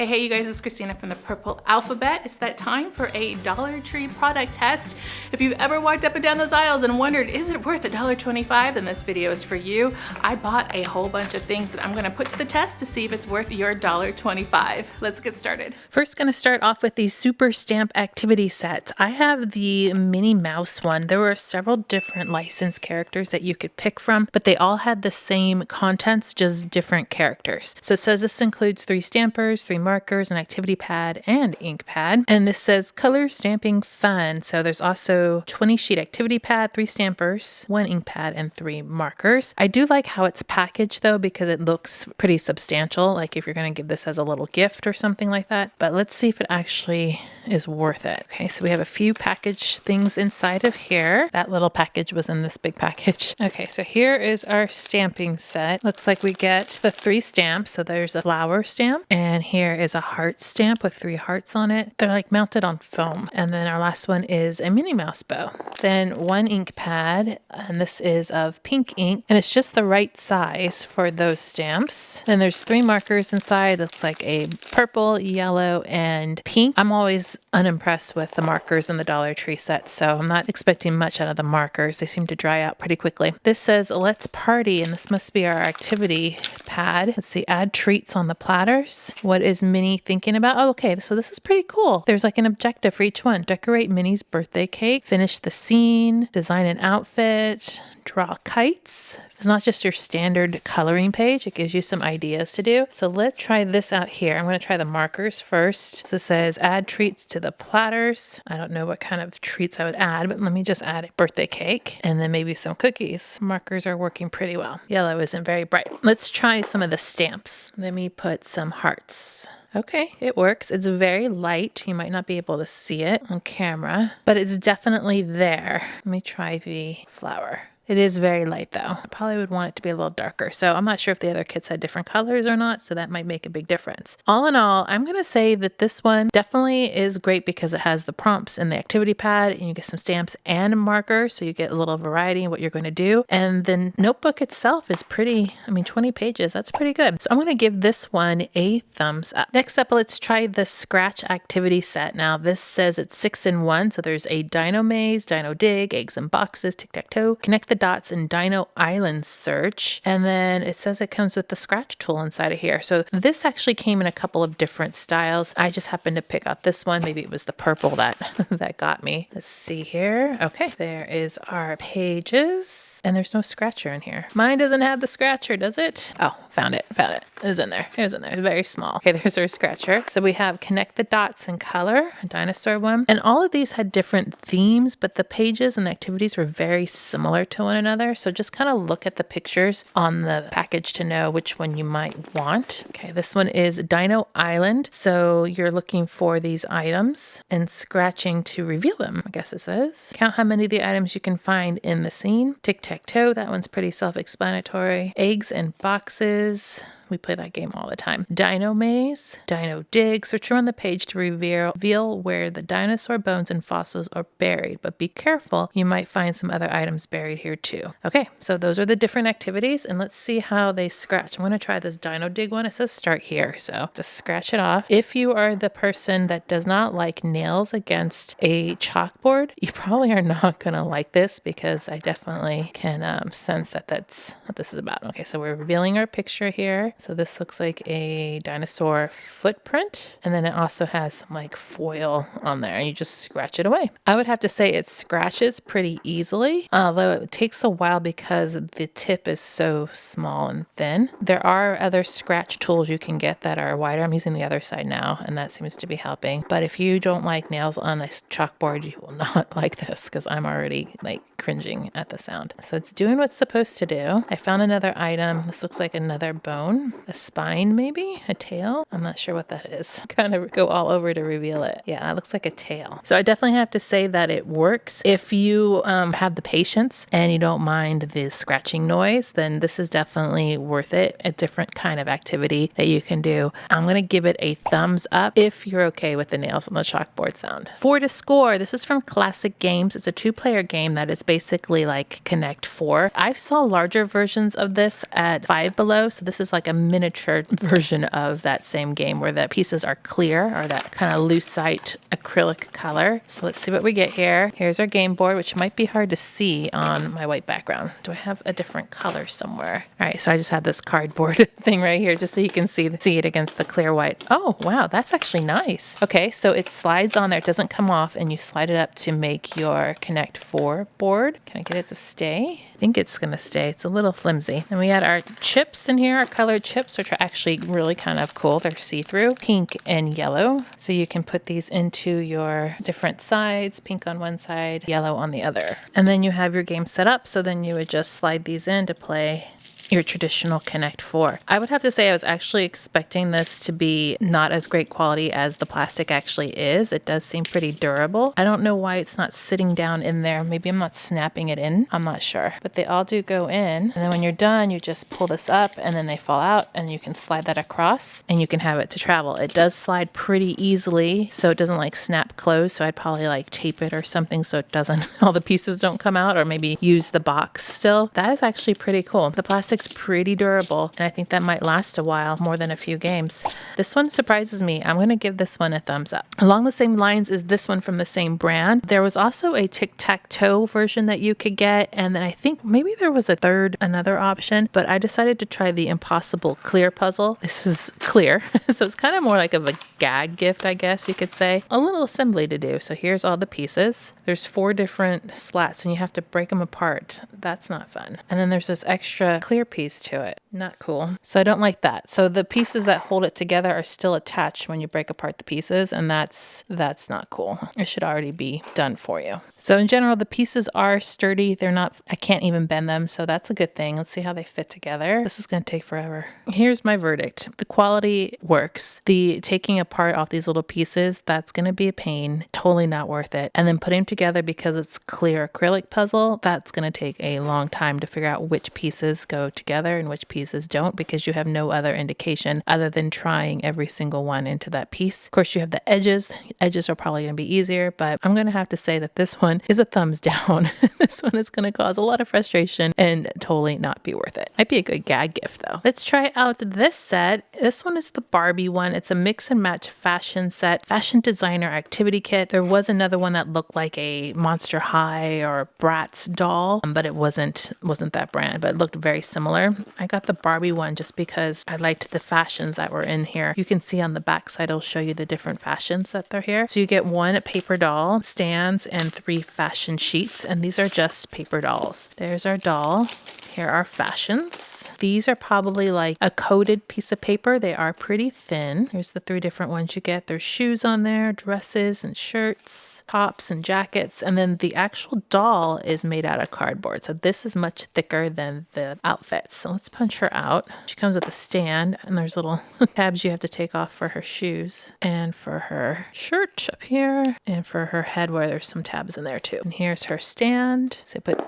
Hey, you guys, it's Christina from the Purple Alphabet. It's that time for a Dollar Tree product test. If you've ever walked up and down those aisles and wondered, is it worth $1.25? Then this video is for you. I bought a whole bunch of things that I'm gonna put to the test to see if it's worth your $1.25. Let's get started. First, gonna start off with these Super Stamp activity sets. I have the Minnie Mouse one. There were several different licensed characters that you could pick from, but they all had the same contents, just different characters. So it says this includes 3 stampers, 3 markers, an activity pad, and ink pad. And this says color stamping fun. So there's also 20 sheet activity pad, 3 stampers, 1 ink pad, and 3 markers. I do like how it's packaged though, because it looks pretty substantial, like if you're going to give this as a little gift or something like that. But let's see if it actually is worth it. Okay, so we have a few package things inside of here. That little package was in this big package. Okay, so here is our stamping set. Looks like we get the 3 stamps. So there's a flower stamp, and here is a heart stamp with 3 hearts on it. They're like mounted on foam. And then our last one is a Minnie Mouse bow. Then 1 ink pad, and this is of pink ink, and it's just the right size for those stamps. Then there's 3 markers inside. Looks like a purple, yellow, and pink. I'm always unimpressed with the markers in the Dollar Tree set, so I'm not expecting much out of the markers. They seem to dry out pretty quickly. This says let's party, and this must be our activity pad. Let's see, add treats on the platters. What is Minnie thinking about? Oh, okay, so this is pretty cool. There's like an objective for each one. Decorate Minnie's birthday cake, finish the scene, design an outfit, draw kites. It's not just your standard coloring page. It gives you some ideas to do. So let's try this out here. I'm going to try the markers first. So it says add treats to the platters. I don't know what kind of treats I would add, but let me just add a birthday cake and then maybe some cookies. Markers are working pretty well. Yellow isn't very bright. Let's try some of the stamps. Let me put some hearts. Okay, it works. It's very light. You might not be able to see it on camera, but it's definitely there. Let me try the flower. It is very light though. I probably would want it to be a little darker. So I'm not sure if the other kits had different colors or not, so that might make a big difference. All in all, I'm going to say that this one definitely is great because it has the prompts and the activity pad, and you get some stamps and markers, so you get a little variety in what you're going to do. And the notebook itself is pretty, 20 pages, that's pretty good. So I'm going to give this one a thumbs up. Next up, let's try the scratch activity set. Now this says it's 6 in 1, so there's a dino maze, dino dig, eggs and boxes, tic-tac-toe, connect the dots in Dino Island search, and then it says it comes with the scratch tool inside of here. So this actually came in a couple of different styles. I just happened to pick out this one. Maybe it was the purple that that got me. Let's see here. Okay, there is our pages. And there's no scratcher in here. Mine doesn't have the scratcher, does it? Oh, found it. It was in there. It's very small. Okay, there's our scratcher. So we have connect the dots in color, a dinosaur one. And all of these had different themes, but the pages and the activities were very similar to one another. So just kind of look at the pictures on the package to know which one you might want. Okay, this one is Dino Island. So you're looking for these items and scratching to reveal them, I guess it says. Count how many of the tic-tac-toe, you can find in the scene. Tic-tac-toe, that one's pretty self-explanatory. Eggs and boxes. We play that game all the time. Dino maze, dino dig. Search around the page to reveal where the dinosaur bones and fossils are buried, but be careful, you might find some other items buried here too. Okay, so those are the different activities, and let's see how they scratch. I'm going to try this dino dig one. It says start here, so just scratch it off. If you are the person that does not like nails against a chalkboard, you probably are not going to like this, because I definitely can sense that that's what this is about. Okay, so we're revealing our picture here. So this looks like a dinosaur footprint, and then it also has some like foil on there, and you just scratch it away. I would have to say it scratches pretty easily, although it takes a while because the tip is so small and thin. There are other scratch tools you can get that are wider. I'm using the other side now, and that seems to be helping. But if you don't like nails on a chalkboard, you will not like this, because I'm already like cringing at the sound. So it's doing what's supposed to do. I found another item. This looks like another bone. A spine, maybe? A tail? I'm not sure what that is. Kind of go all over to reveal it. Yeah, that looks like a tail. So I definitely have to say that it works. If you have the patience and you don't mind the scratching noise, then this is definitely worth it. A different kind of activity that you can do. I'm going to give it a thumbs up if you're okay with the nails on the chalkboard sound. 4 to score. This is from Classic Games. It's a 2-player game that is basically like Connect 4. I saw larger versions of this at Five Below, so this is like a a miniature version of that same game where the pieces are clear or that kind of lucite acrylic color. So let's see what we get here. Here's our game board, which might be hard to see on my white background. Do I have a different color somewhere? All right, so I just have this cardboard thing right here just so you can see it against the clear white. Oh, wow, that's actually nice. Okay, so it slides on there. It doesn't come off, and you slide it up to make your Connect 4 board. Can I get it to stay? I think it's gonna stay. It's a little flimsy. And we had our chips in here, our colored chips, which are actually really kind of cool. They're see-through, pink and yellow. So you can put these into your different sides, pink on one side, yellow on the other. And then you have your game set up. So then you would just slide these in to play your traditional Connect 4. I would have to say I was actually expecting this to be not as great quality as the plastic actually is. It does seem pretty durable. I don't know why it's not sitting down in there. Maybe I'm not snapping it in. I'm not sure. But they all do go in. And then when you're done, you just pull this up and then they fall out and you can slide that across and you can have it to travel. It does slide pretty easily, so it doesn't like snap closed. So I'd probably like tape it or something so it doesn't, all the pieces don't come out, or maybe use the box still. That is actually pretty cool. The plastic's pretty durable, and I think that might last a while, more than a few games. This one surprises me. I'm going to give this one a thumbs up. Along the same lines is this one from the same brand. There was also a tic-tac-toe version that you could get, and then I think maybe there was another option, but I decided to try the Impossible Clear puzzle. This is clear, so it's kind of more like of a gag gift, I guess you could say. A little assembly to do. So here's all the pieces. There's 4 different slats, and you have to break them apart. That's not fun. And then there's this extra clear piece to it. Not cool. So I don't like that. So the pieces that hold it together are still attached when you break apart the pieces, and that's not cool. It should already be done for you. So in general, the pieces are sturdy. They're not, I can't even bend them, so that's a good thing. Let's see how they fit together. This is going to take forever. Here's my verdict. The quality works. The taking apart all these little pieces, that's going to be a pain. Totally not worth it. And then putting them together because it's clear acrylic puzzle, that's going to take a long time to figure out which pieces go together and which pieces don't, because you have no other indication other than trying every single one into that piece. Of course, you have the edges. Edges are probably going to be easier, but I'm going to have to say that this one is a thumbs down. This one is going to cause a lot of frustration and totally not be worth it. Might be a good gag gift though. Let's try out this set. This one is the Barbie one. It's a mix and match fashion set, fashion designer activity kit. There was another one that looked like a Monster High or Bratz doll, but it wasn't that brand, but it looked very similar. I got the Barbie one just because I liked the fashions that were in here. You can see on the back side, it'll show you the different fashions that they're here. So you get 1 paper doll, stands, and 3 fashion sheets, and these are just paper dolls. There's our doll. Here are fashions. These are probably like a coated piece of paper. They are pretty thin. Here's the 3 different ones you get. There's shoes on there, dresses and shirts, tops and jackets, and then the actual doll is made out of cardboard. So this is much thicker than the outfits. So let's punch her out. She comes with a stand, and there's little tabs you have to take off for her shoes and for her shirt up here, and for her head where there's some tabs in there too. And here's her stand. So put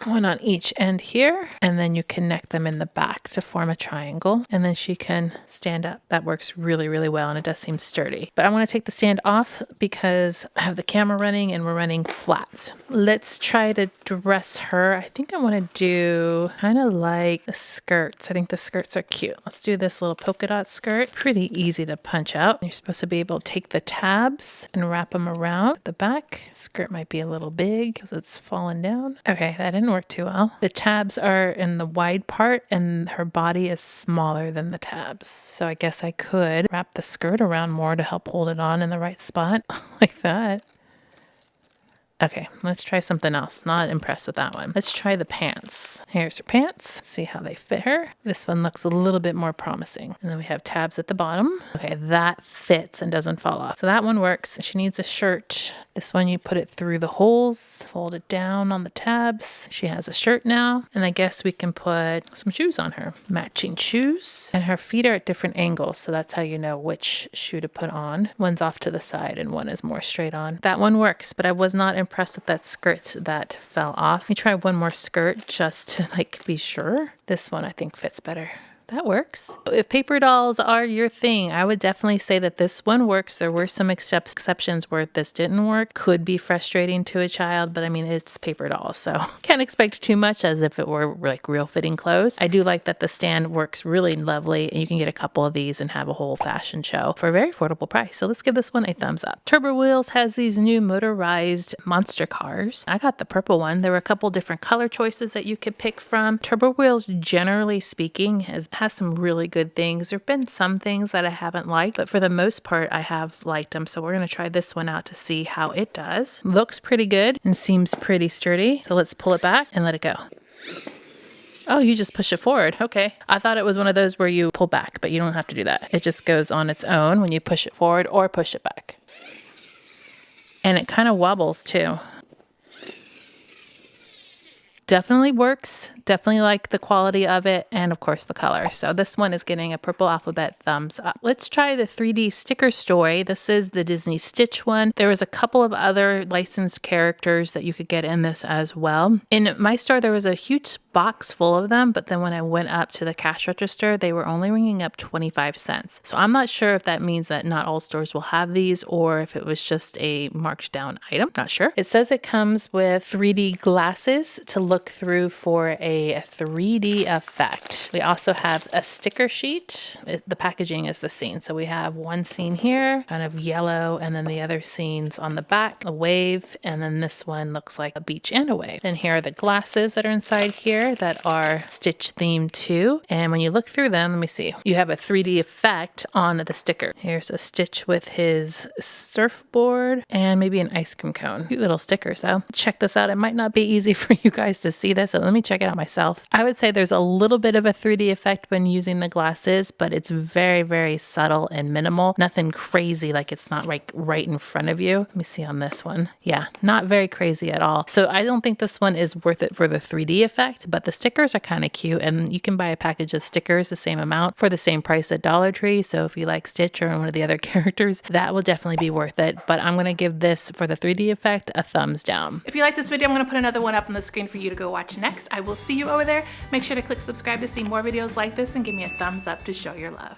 1 on each end here, and then you connect them in the back to form a triangle, and then she can stand up. That works really, really well, and it does seem sturdy. But I want to take the stand off because I have the camera running and we're running flat. Let's try to dress her. I think I want to do kind of like the skirts. I think the skirts are cute. Let's do this little polka dot skirt. Pretty easy to punch out. You're supposed to be able to take the tabs and wrap them around the back. Skirt might be a little big because it's fallen down. Okay, that didn't work too well. The tabs are in the wide part and her body is smaller than the tabs. So I guess I could wrap the skirt around more to help hold it on in the right spot like that. Okay, let's try something else. Not impressed with that one. Let's try the pants. Here's her pants. See how they fit her. This one looks a little bit more promising. And then we have tabs at the bottom. Okay, that fits and doesn't fall off. So that one works. She needs a shirt. This one you put it through the holes, fold it down on the tabs. She has a shirt now. And I guess we can put some shoes on her. Matching shoes. And her feet are at different angles. So that's how you know which shoe to put on. One's off to the side and one is more straight on. That one works, but I was not impressed with that skirt that fell off. Let me try one more skirt just to be sure. This one I think fits better. that works. If paper dolls are your thing, I would definitely say that this one works. There were some exceptions where this didn't work. Could be frustrating to a child, but I mean, it's paper dolls, so can't expect too much as if it were like real fitting clothes. I do like that the stand works really lovely, and you can get a couple of these and have a whole fashion show for a very affordable price. So let's give this one a thumbs up. Turbo Wheels has these new motorized monster cars. I got the purple one. There were a couple different color choices that you could pick from. Turbo Wheels, generally speaking, has some really good things. There have been some things that I haven't liked, but for the most part, I have liked them. So we're going to try this one out to see how it does. Looks pretty good and seems pretty sturdy. So let's pull it back and let it go. Oh, you just push it forward. Okay. I thought it was one of those where you pull back, but you don't have to do that. It just goes on its own when you push it forward or push it back. And it kind of wobbles too. Definitely works. Definitely like the quality of it, and of course the color. So this one is getting a purple alphabet thumbs up. Let's try the 3D sticker story. This is the Disney Stitch one. There was a couple of other licensed characters that you could get in this as well. In my store, there was a huge box full of them, but then when I went up to the cash register, they were only ringing up 25 cents. So I'm not sure if that means that not all stores will have these or if it was just a marked down item. Not sure. It says it comes with 3D glasses to look through for a 3D effect. We also have a sticker sheet. The packaging is the scene. So we have one scene here, kind of yellow, and then the other scenes on the back, a wave, and then this one looks like a beach and a wave. Then here are the glasses that are inside here that are Stitch themed too. And when you look through them, let me see, you have a 3D effect on the sticker. Here's a Stitch with his surfboard and maybe an ice cream cone. Cute little stickers though. Check this out. It might not be easy for you guys to see this, so let me check it out myself. I would say there's a little bit of a 3D effect when using the glasses, but it's very, very subtle and minimal. Nothing crazy, like it's not like right in front of you. Let me see on this one. Yeah, not very crazy at all. So I don't think this one is worth it for the 3D effect, but the stickers are kind of cute, and you can buy a package of stickers the same amount for the same price at Dollar Tree. So if you like Stitch or one of the other characters, that will definitely be worth it. But I'm going to give this, for the 3D effect, a thumbs down. If you like this video, I'm going to put another one up on the screen for you to go watch next. I will see you over there. Make sure to click subscribe to see more videos like this and give me a thumbs up to show your love.